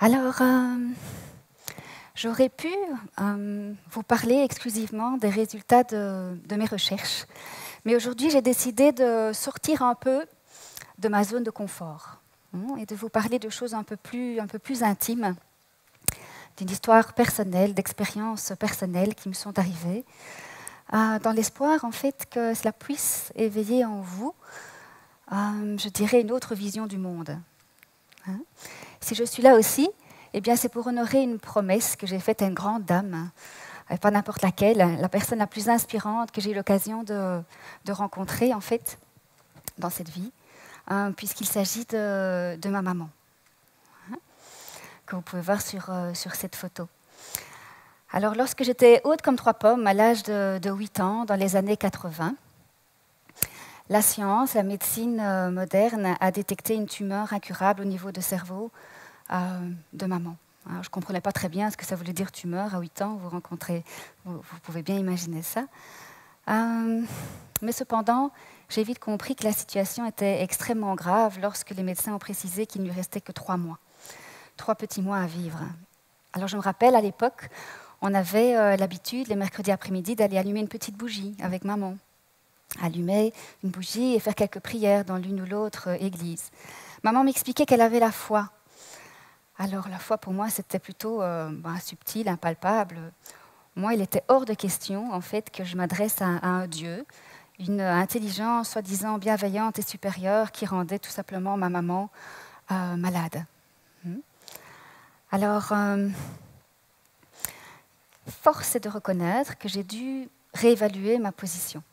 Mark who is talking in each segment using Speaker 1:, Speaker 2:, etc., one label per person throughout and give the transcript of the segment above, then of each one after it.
Speaker 1: Alors, j'aurais pu vous parler exclusivement des résultats de mes recherches, mais aujourd'hui j'ai décidé de sortir un peu de ma zone de confort et de vous parler de choses un peu plus intimes, d'une histoire personnelle, d'expériences personnelles qui me sont arrivées, dans l'espoir en fait que cela puisse éveiller en vous, je dirais, une autre vision du monde. Si je suis là aussi, eh bien, c'est pour honorer une promesse que j'ai faite à une grande dame, pas n'importe laquelle, la personne la plus inspirante que j'ai eu l'occasion de rencontrer, en fait, dans cette vie, puisqu'il s'agit de ma maman, que vous pouvez voir sur cette photo. Alors, lorsque j'étais haute comme trois pommes, à l'âge de 8 ans, dans les années 80, la science, la médecine moderne a détecté une tumeur incurable au niveau du cerveau de maman. Alors, je ne comprenais pas très bien ce que ça voulait dire tumeur à 8 ans, vous pouvez bien imaginer ça. Mais cependant, j'ai vite compris que la situation était extrêmement grave lorsque les médecins ont précisé qu'il ne lui restait que 3 mois, 3 petits mois à vivre. Alors je me rappelle, à l'époque, on avait l'habitude, les mercredis après-midi, d'aller allumer une petite bougie avec maman. Allumer une bougie et faire quelques prières dans l'une ou l'autre église. Maman m'expliquait qu'elle avait la foi. Alors la foi pour moi c'était plutôt subtil, impalpable. Moi il était hors de question en fait que je m'adresse à un Dieu, une intelligence soi-disant bienveillante et supérieure qui rendait tout simplement ma maman malade. Alors force est de reconnaître que j'ai dû réévaluer ma position,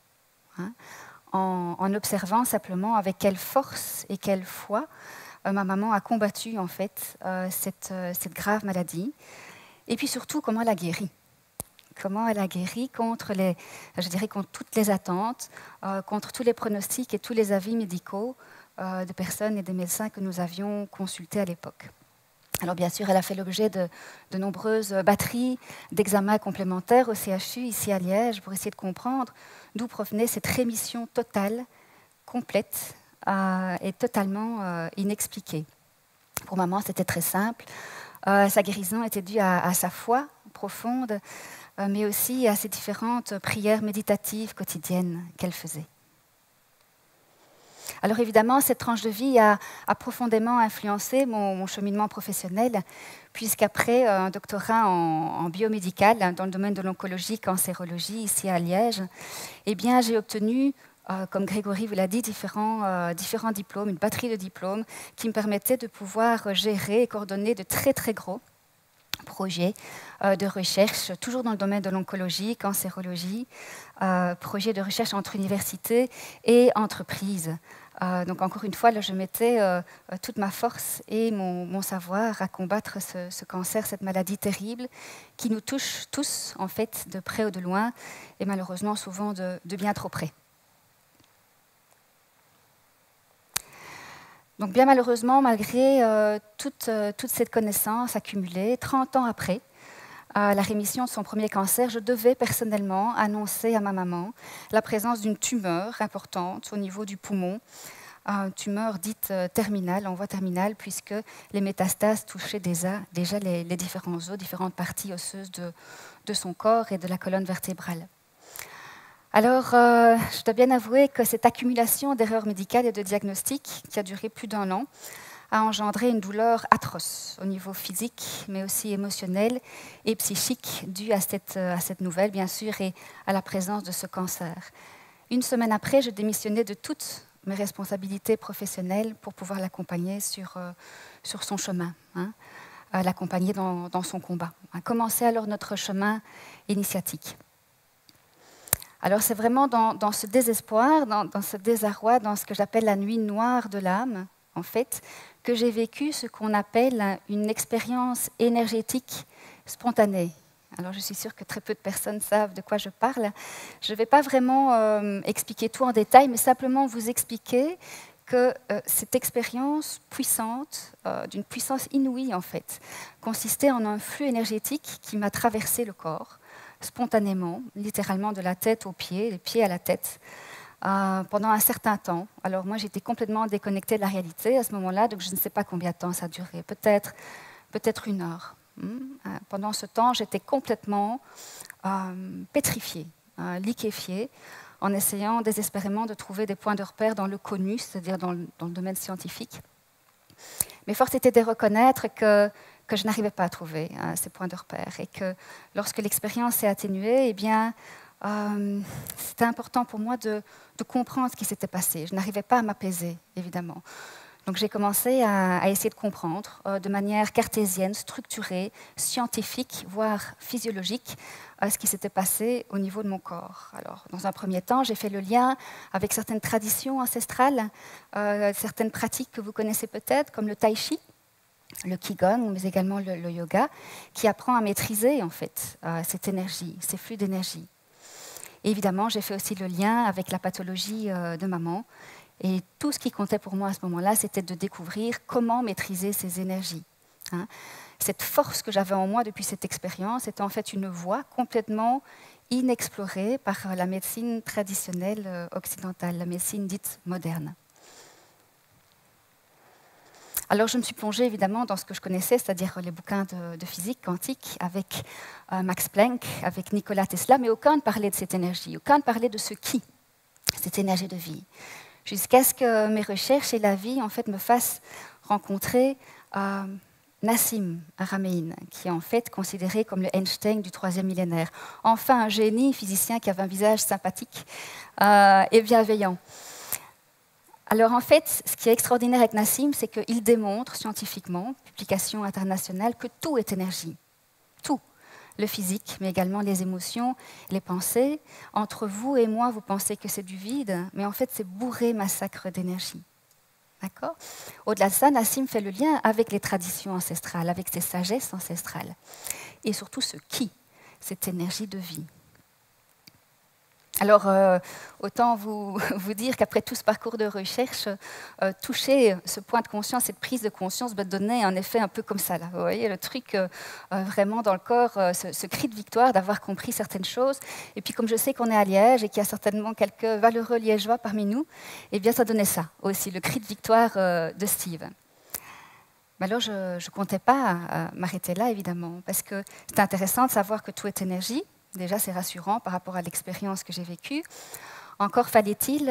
Speaker 1: en observant simplement avec quelle force et quelle foi ma maman a combattu en fait cette grave maladie, et puis surtout comment elle a guéri. Comment elle a guéri contre toutes les attentes, contre tous les pronostics et tous les avis médicaux de personnes et des médecins que nous avions consultés à l'époque. Alors bien sûr, elle a fait l'objet de nombreuses batteries d'examens complémentaires au CHU, ici à Liège, pour essayer de comprendre d'où provenait cette rémission totale, complète, et totalement inexpliquée. Pour maman, c'était très simple. Sa guérison était due à sa foi profonde, mais aussi à ses différentes prières méditatives quotidiennes qu'elle faisait. Alors évidemment, cette tranche de vie a profondément influencé mon cheminement professionnel, puisqu'après un doctorat en biomédical dans le domaine de l'oncologie, cancérologie, ici à Liège, eh bien, j'ai obtenu, comme Grégory vous l'a dit, différents diplômes, une batterie de diplômes qui me permettaient de pouvoir gérer et coordonner de très très gros projets de recherche, toujours dans le domaine de l'oncologie, cancérologie, projets de recherche entre universités et entreprises. Donc encore une fois, là, je mettais toute ma force et mon savoir à combattre ce cancer, cette maladie terrible qui nous touche tous, en fait, de près ou de loin, et malheureusement souvent de bien trop près. Donc bien malheureusement, malgré toute cette connaissance accumulée, 30 ans après la rémission de son premier cancer, je devais personnellement annoncer à ma maman la présence d'une tumeur importante au niveau du poumon, une tumeur dite terminale, en voie terminale, puisque les métastases touchaient déjà les différents os, différentes parties osseuses de son corps et de la colonne vertébrale. Alors, je dois bien avouer que cette accumulation d'erreurs médicales et de diagnostics, qui a duré plus d'1 an, a engendré une douleur atroce au niveau physique, mais aussi émotionnel et psychique, due à cette nouvelle, bien sûr, et à la présence de ce cancer. 1 semaine après, je démissionnais de toutes mes responsabilités professionnelles pour pouvoir l'accompagner sur son chemin, l'accompagner dans son combat. On a commencé alors notre chemin initiatique. Alors c'est vraiment dans ce désespoir, dans ce désarroi, dans ce que j'appelle la nuit noire de l'âme, en fait, que j'ai vécu ce qu'on appelle une expérience énergétique spontanée. Alors je suis sûre que très peu de personnes savent de quoi je parle. Je ne vais pas vraiment expliquer tout en détail, mais simplement vous expliquer que cette expérience puissante, d'une puissance inouïe en fait, consistait en un flux énergétique qui m'a traversé le corps, spontanément, littéralement de la tête aux pieds, des pieds à la tête, pendant un certain temps. Alors moi, j'étais complètement déconnectée de la réalité à ce moment-là, donc je ne sais pas combien de temps ça a duré. Peut-être peut-être 1 heure. Pendant ce temps, j'étais complètement pétrifiée, liquéfiée, en essayant désespérément de trouver des points de repère dans le connu, c'est-à-dire dans le domaine scientifique. Mais force était de reconnaître que je n'arrivais pas à trouver ces points de repère et que lorsque l'expérience s'est atténuée, eh bien, c'était important pour moi de comprendre ce qui s'était passé. Je n'arrivais pas à m'apaiser, évidemment. Donc j'ai commencé à essayer de comprendre de manière cartésienne, structurée, scientifique, voire physiologique, ce qui s'était passé au niveau de mon corps. Alors, dans un premier temps, j'ai fait le lien avec certaines traditions ancestrales, certaines pratiques que vous connaissez peut-être, comme le tai chi, le qigong, mais également le yoga, qui apprend à maîtriser en fait cette énergie, ces flux d'énergie. Et évidemment, j'ai fait aussi le lien avec la pathologie de maman. Et tout ce qui comptait pour moi à ce moment-là, c'était de découvrir comment maîtriser ces énergies. Cette force que j'avais en moi depuis cette expérience était en fait une voie complètement inexplorée par la médecine traditionnelle occidentale, la médecine dite moderne. Alors je me suis plongée évidemment dans ce que je connaissais, c'est-à-dire les bouquins de physique quantique avec Max Planck, avec Nikola Tesla, mais aucun ne parlait de cette énergie, aucun ne parlait de ce qui, cette énergie de vie. Jusqu'à ce que mes recherches et la vie en fait, me fassent rencontrer Nassim Haramein, qui est en fait considéré comme le Einstein du 3e millénaire. Enfin, un génie physicien qui avait un visage sympathique et bienveillant. Alors en fait, ce qui est extraordinaire avec Nassim, c'est qu'il démontre scientifiquement, publication internationale, que tout est énergie. Tout. Le physique, mais également les émotions, les pensées. Entre vous et moi, vous pensez que c'est du vide, mais en fait, c'est bourré massacre d'énergie. D'accord ? Au-delà de ça, Nassim fait le lien avec les traditions ancestrales, avec ses sagesses ancestrales. Et surtout ce qui, cette énergie de vie. Alors, autant vous dire qu'après tout ce parcours de recherche, toucher ce point de conscience, cette prise de conscience, donnait un effet un peu comme ça. Là. Vous voyez, le truc vraiment dans le corps, ce cri de victoire d'avoir compris certaines choses. Et puis, comme je sais qu'on est à Liège et qu'il y a certainement quelques valeureux liégeois parmi nous, eh bien, ça donnait ça aussi, le cri de victoire de Steve. Mais alors, je ne comptais pas m'arrêter là, évidemment, parce que c'est intéressant de savoir que tout est énergie. Déjà, c'est rassurant par rapport à l'expérience que j'ai vécue. Encore fallait-il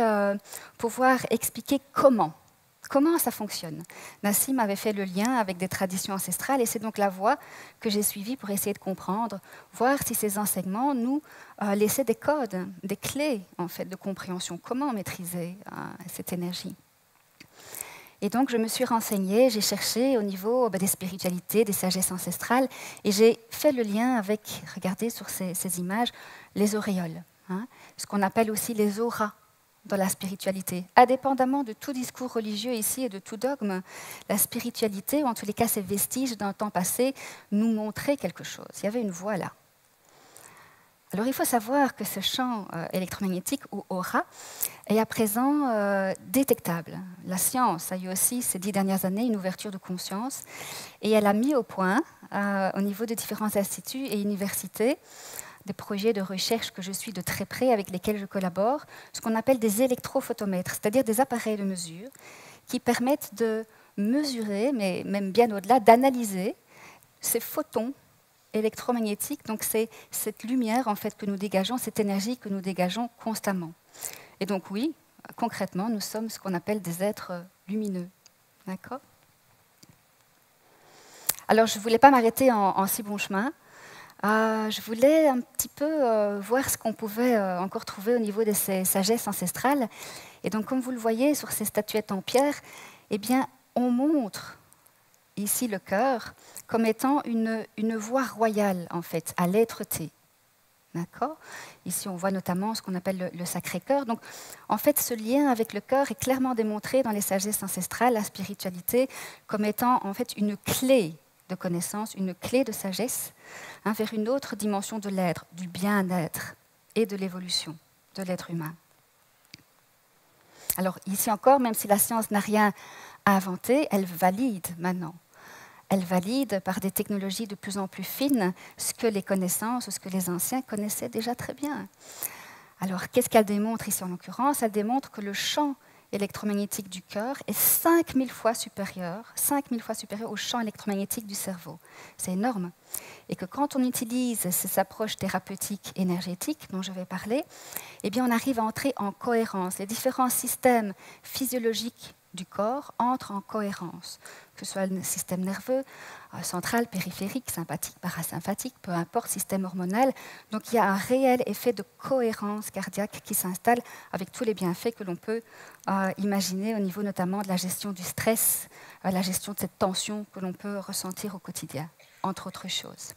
Speaker 1: pouvoir expliquer comment ça fonctionne. Nassim avait fait le lien avec des traditions ancestrales et c'est donc la voie que j'ai suivie pour essayer de comprendre, voir si ces enseignements nous laissaient des codes, des clés en fait, de compréhension. Comment maîtriser cette énergie ? Et donc, je me suis renseignée, j'ai cherché au niveau des spiritualités, des sagesses ancestrales, et j'ai fait le lien avec, regardez sur ces images, les auréoles, ce qu'on appelle aussi les auras dans la spiritualité. Indépendamment de tout discours religieux ici et de tout dogme, la spiritualité, ou en tous les cas ces vestiges d'un temps passé, nous montraient quelque chose. Il y avait une voie là. Alors il faut savoir que ce champ électromagnétique ou aura est à présent détectable. La science a eu aussi ces 10 dernières années une ouverture de conscience et elle a mis au point au niveau de différents instituts et universités des projets de recherche que je suis de très près avec lesquels je collabore, ce qu'on appelle des électrophotomètres, c'est-à-dire des appareils de mesure qui permettent de mesurer, mais même bien au-delà, d'analyser ces photons électromagnétique, donc c'est cette lumière en fait que nous dégageons, cette énergie que nous dégageons constamment. Et donc oui, concrètement, nous sommes ce qu'on appelle des êtres lumineux. D'accord ? Alors je ne voulais pas m'arrêter en si bon chemin. Je voulais un petit peu voir ce qu'on pouvait encore trouver au niveau de ces sagesses ancestrales. Et donc comme vous le voyez sur ces statuettes en pierre, eh bien on montre ici le cœur, comme étant une voie royale, en fait, à l'être-té. D'accord ? Ici, on voit notamment ce qu'on appelle le Sacré-Cœur. Donc, en fait, ce lien avec le cœur est clairement démontré dans les sagesses ancestrales, la spiritualité, comme étant, en fait, une clé de connaissance, une clé de sagesse, vers une autre dimension de l'être, du bien-être et de l'évolution de l'être humain. Alors, ici encore, même si la science n'a rien à inventer, elle valide maintenant. Elle valide par des technologies de plus en plus fines ce que les connaissances, ce que les anciens connaissaient déjà très bien. Alors, qu'est-ce qu'elle démontre ici en l'occurrence ? Elle démontre que le champ électromagnétique du cœur est 5000 fois supérieur au champ électromagnétique du cerveau. C'est énorme. Et que quand on utilise ces approches thérapeutiques énergétiques dont je vais parler, eh bien on arrive à entrer en cohérence. Les différents systèmes physiologiques du corps entrent en cohérence, que ce soit le système nerveux, central, périphérique, sympathique, parasympathique, peu importe, système hormonal. Donc il y a un réel effet de cohérence cardiaque qui s'installe avec tous les bienfaits que l'on peut imaginer au niveau notamment de la gestion du stress, la gestion de cette tension que l'on peut ressentir au quotidien, entre autres choses.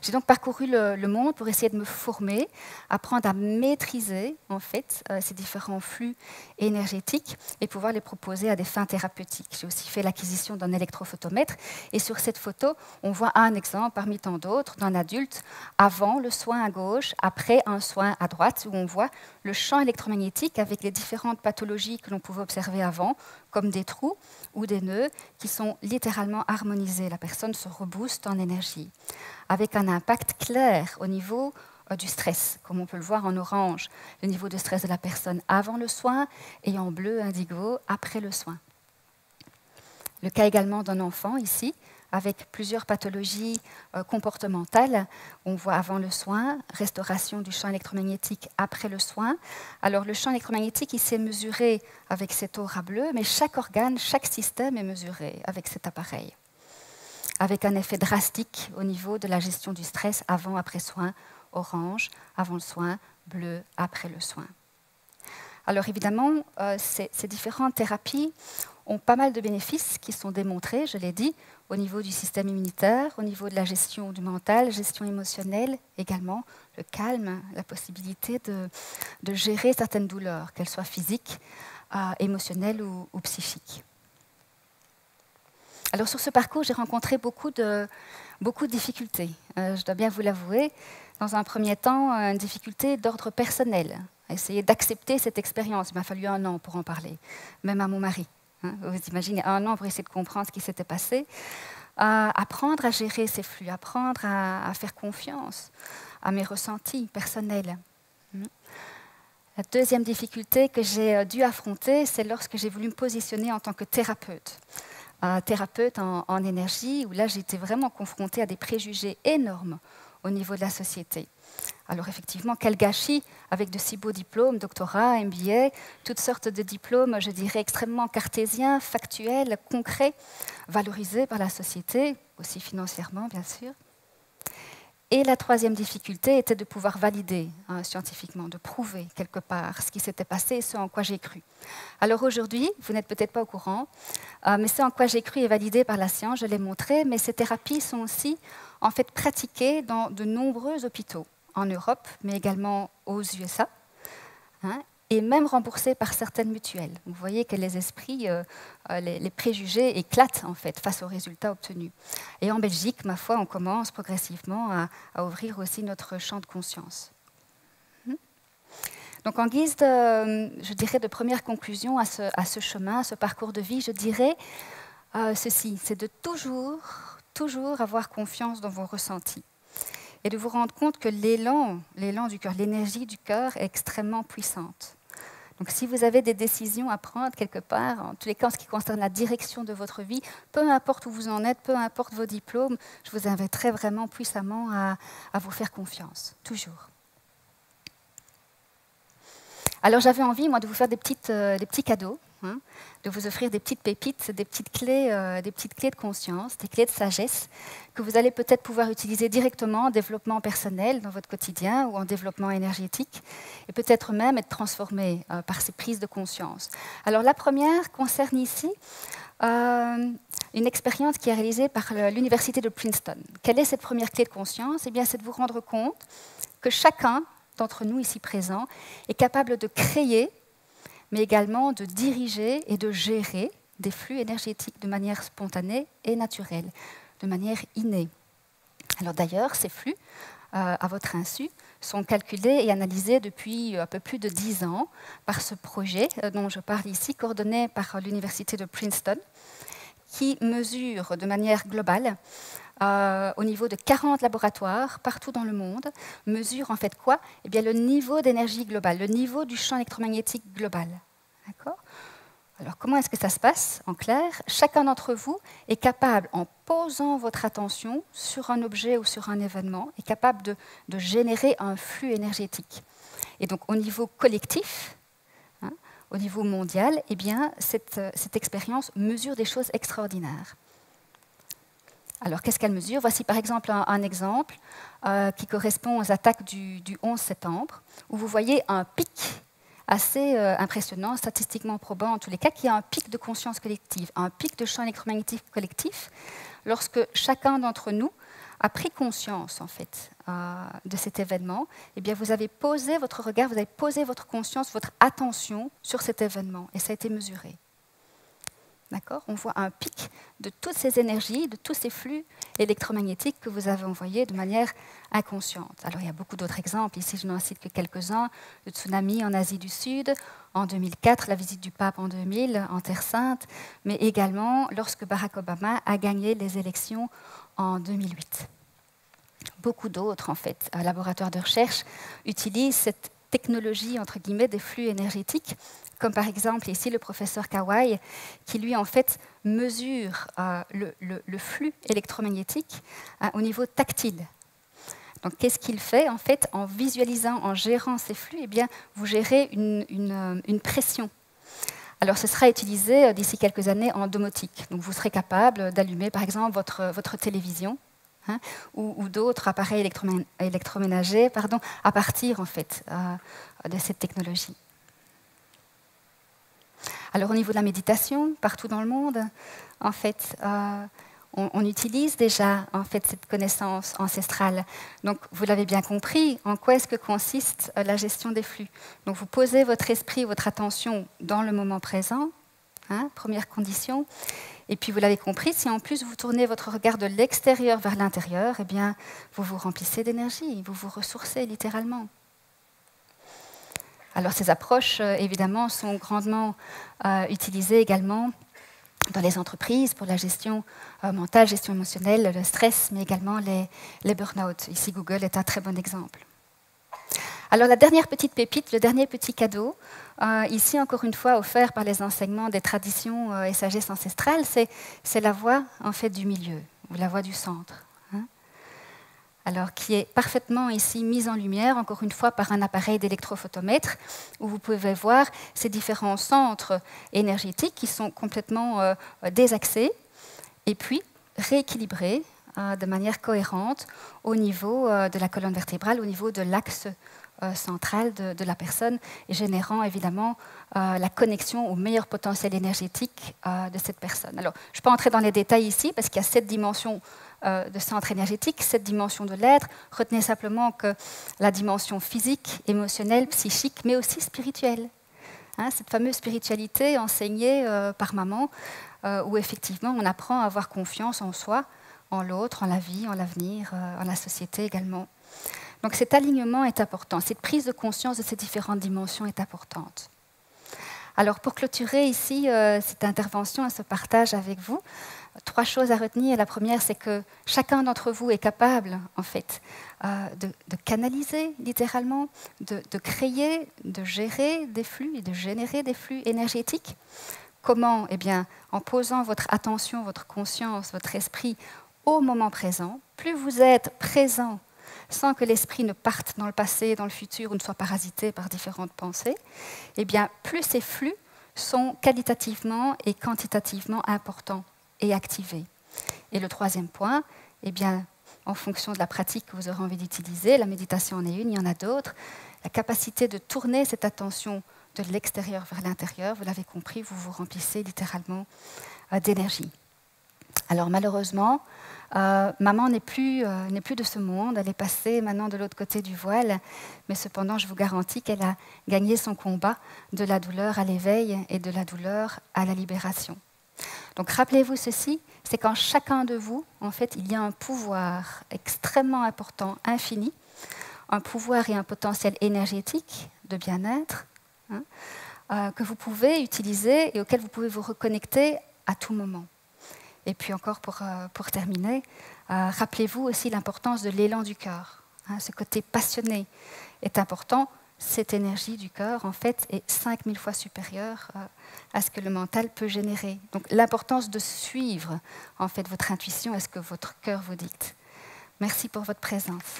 Speaker 1: J'ai donc parcouru le monde pour essayer de me former, apprendre à maîtriser en fait ces différents flux énergétiques et pouvoir les proposer à des fins thérapeutiques. J'ai aussi fait l'acquisition d'un électrophotomètre et sur cette photo, on voit un exemple parmi tant d'autres d'un adulte avant le soin à gauche, après un soin à droite, où on voit le champ électromagnétique avec les différentes pathologies que l'on pouvait observer avant, comme des trous ou des nœuds qui sont littéralement harmonisés. La personne se rebooste en énergie, avec un impact clair au niveau du stress, comme on peut le voir en orange, le niveau de stress de la personne avant le soin et en bleu indigo après le soin. Le cas également d'un enfant ici, avec plusieurs pathologies comportementales. On voit avant le soin, restauration du champ électromagnétique après le soin. Alors le champ électromagnétique, il s'est mesuré avec cet aura bleu, mais chaque organe, chaque système est mesuré avec cet appareil, avec un effet drastique au niveau de la gestion du stress avant-après soin, orange, avant le soin, bleu, après le soin. Alors évidemment, ces différentes thérapies ont pas mal de bénéfices qui sont démontrés, je l'ai dit, au niveau du système immunitaire, au niveau de la gestion du mental, gestion émotionnelle, également le calme, la possibilité de gérer certaines douleurs, qu'elles soient physiques, émotionnelles ou psychiques. Alors sur ce parcours, j'ai rencontré beaucoup de difficultés. Je dois bien vous l'avouer. Dans un premier temps, une difficulté d'ordre personnel. Essayer d'accepter cette expérience. Il m'a fallu 1 an pour en parler, même à mon mari. Vous imaginez, 1 an pour essayer de comprendre ce qui s'était passé. Apprendre à gérer ces flux, apprendre à faire confiance à mes ressentis personnels. La deuxième difficulté que j'ai dû affronter, c'est lorsque j'ai voulu me positionner en tant que thérapeute. Thérapeute en énergie, où là j'étais vraiment confrontée à des préjugés énormes au niveau de la société. Alors effectivement, quel gâchis avec de si beaux diplômes, doctorat, MBA, toutes sortes de diplômes, je dirais, extrêmement cartésiens, factuels, concrets, valorisés par la société, aussi financièrement bien sûr. Et la troisième difficulté était de pouvoir valider scientifiquement, de prouver quelque part ce qui s'était passé et ce en quoi j'ai cru. Alors aujourd'hui, vous n'êtes peut-être pas au courant, mais ce en quoi j'ai cru est validé par la science, je l'ai montré, mais ces thérapies sont aussi en fait pratiquées dans de nombreux hôpitaux, en Europe, mais également aux USA, et même remboursées par certaines mutuelles. Vous voyez que les esprits, les préjugés éclatent en fait face aux résultats obtenus. Et en Belgique, ma foi, on commence progressivement à ouvrir aussi notre champ de conscience. Donc en guise je dirais, de première conclusion à ce chemin, à ce parcours de vie, je dirais ceci, c'est de toujours avoir confiance dans vos ressentis et de vous rendre compte que l'élan du cœur, l'énergie du cœur est extrêmement puissante. Donc si vous avez des décisions à prendre quelque part, en tous les cas en ce qui concerne la direction de votre vie, peu importe où vous en êtes, peu importe vos diplômes, je vous inviterai vraiment puissamment à vous faire confiance, toujours. Alors j'avais envie, moi, de vous faire des petits cadeaux, de vous offrir des petites pépites, des petites clés de conscience, des clés de sagesse que vous allez peut-être pouvoir utiliser directement en développement personnel dans votre quotidien ou en développement énergétique et peut-être même être transformées par ces prises de conscience. Alors la première concerne ici une expérience qui est réalisée par l'université de Princeton. Quelle est cette première clé de conscience? Eh bien, c'est de vous rendre compte que chacun d'entre nous ici présents est capable de créer, mais également de diriger et de gérer des flux énergétiques de manière spontanée et naturelle, de manière innée. Alors d'ailleurs, ces flux, à votre insu, sont calculés et analysés depuis un peu plus de 10 ans par ce projet dont je parle ici, coordonné par l'université de Princeton, qui mesure de manière globale au niveau de 40 laboratoires partout dans le monde, mesure en fait quoi? Eh bien, le niveau d'énergie globale, le niveau du champ électromagnétique global. D'accord ? Alors, comment est-ce que ça se passe? En clair, chacun d'entre vous est capable, en posant votre attention sur un objet ou sur un événement, est capable de générer un flux énergétique. Et donc, au niveau collectif, hein, au niveau mondial, eh bien, cette expérience mesure des choses extraordinaires. Alors, qu'est-ce qu'elle mesure? Voici par exemple un exemple qui correspond aux attaques du 11 septembre, où vous voyez un pic assez impressionnant, statistiquement probant en tous les cas, qui a un pic de conscience collective, un pic de champ électromagnétique collectif, lorsque chacun d'entre nous a pris conscience en fait de cet événement. Eh bien, vous avez posé votre regard, vous avez posé votre conscience, votre attention sur cet événement, et ça a été mesuré. D'accord ? On voit un pic de toutes ces énergies, de tous ces flux électromagnétiques que vous avez envoyés de manière inconsciente. Alors, il y a beaucoup d'autres exemples. Ici, je n'en cite que quelques-uns. Le tsunami en Asie du Sud, en 2004, la visite du pape en 2000 en Terre Sainte, mais également lorsque Barack Obama a gagné les élections en 2008. Beaucoup d'autres, en fait, laboratoires de recherche utilisent cette technologie, entre guillemets, des flux énergétiques, comme par exemple ici le professeur Kawai, qui lui, en fait, mesure le flux électromagnétique au niveau tactile. Donc, qu'est-ce qu'il fait? En fait, en visualisant, en gérant ces flux, eh bien, vous gérez une pression. Alors, ce sera utilisé d'ici quelques années en domotique. Donc, vous serez capable d'allumer, par exemple, votre télévision, hein, ou d'autres appareils électroménagers à partir en fait, de cette technologie. Alors au niveau de la méditation, partout dans le monde, en fait, on utilise déjà en fait, cette connaissance ancestrale. Donc vous l'avez bien compris, en quoi est-ce que consiste la gestion des flux? Donc vous posez votre esprit, votre attention dans le moment présent, hein, première condition. Et puis, vous l'avez compris, si en plus vous tournez votre regard de l'extérieur vers l'intérieur, eh bien, vous vous remplissez d'énergie, vous vous ressourcez littéralement. Alors, ces approches, évidemment, sont grandement utilisées également dans les entreprises pour la gestion mentale, gestion émotionnelle, le stress, mais également les burn-out. Ici, Google est un très bon exemple. Alors la dernière petite pépite, le dernier petit cadeau, ici encore une fois offert par les enseignements des traditions et sagesse ancestrales, c'est la voie en fait du milieu, ou la voie du centre. Hein. Alors qui est parfaitement ici mise en lumière, encore une fois par un appareil d'électrophotomètre, où vous pouvez voir ces différents centres énergétiques qui sont complètement désaxés, et puis rééquilibrés de manière cohérente au niveau de la colonne vertébrale, au niveau de l'axe centrale de la personne, et générant évidemment la connexion au meilleur potentiel énergétique de cette personne. Alors, je ne vais pas entrer dans les détails ici, parce qu'il y a 7 dimensions de centre énergétique, 7 dimensions de l'être. Retenez simplement que la dimension physique, émotionnelle, psychique, mais aussi spirituelle. Hein, cette fameuse spiritualité enseignée par maman, où effectivement on apprend à avoir confiance en soi, en l'autre, en la vie, en l'avenir, en la société également. Donc cet alignement est important, cette prise de conscience de ces différentes dimensions est importante. Alors pour clôturer ici cette intervention et ce partage avec vous, 3 choses à retenir. La première, c'est que chacun d'entre vous est capable, en fait, de canaliser littéralement, de créer, de gérer des flux et de générer des flux énergétiques. Comment? Eh bien, en posant votre attention, votre conscience, votre esprit au moment présent. Plus vous êtes présent, sans que l'esprit ne parte dans le passé, dans le futur, ou ne soit parasité par différentes pensées, eh bien, plus ces flux sont qualitativement et quantitativement importants et activés. Et le 3e point, eh bien, en fonction de la pratique que vous aurez envie d'utiliser, la méditation en est une, il y en a d'autres, la capacité de tourner cette attention de l'extérieur vers l'intérieur, vous l'avez compris, vous vous remplissez littéralement d'énergie. Alors malheureusement, maman n'est plus de ce monde, elle est passée maintenant de l'autre côté du voile, mais cependant je vous garantis qu'elle a gagné son combat de la douleur à l'éveil et de la douleur à la libération. Donc rappelez-vous ceci, c'est qu'en chacun de vous, en fait, il y a un pouvoir extrêmement important, infini, un pouvoir et un potentiel énergétique de bien-être, hein, que vous pouvez utiliser et auquel vous pouvez vous reconnecter à tout moment. Et puis encore pour terminer, rappelez-vous aussi l'importance de l'élan du cœur. Hein, ce côté passionné est important, cette énergie du cœur, en fait, est 5000 fois supérieure à ce que le mental peut générer. Donc, l'importance de suivre, en fait, votre intuition et ce que votre cœur vous dicte. Merci pour votre présence.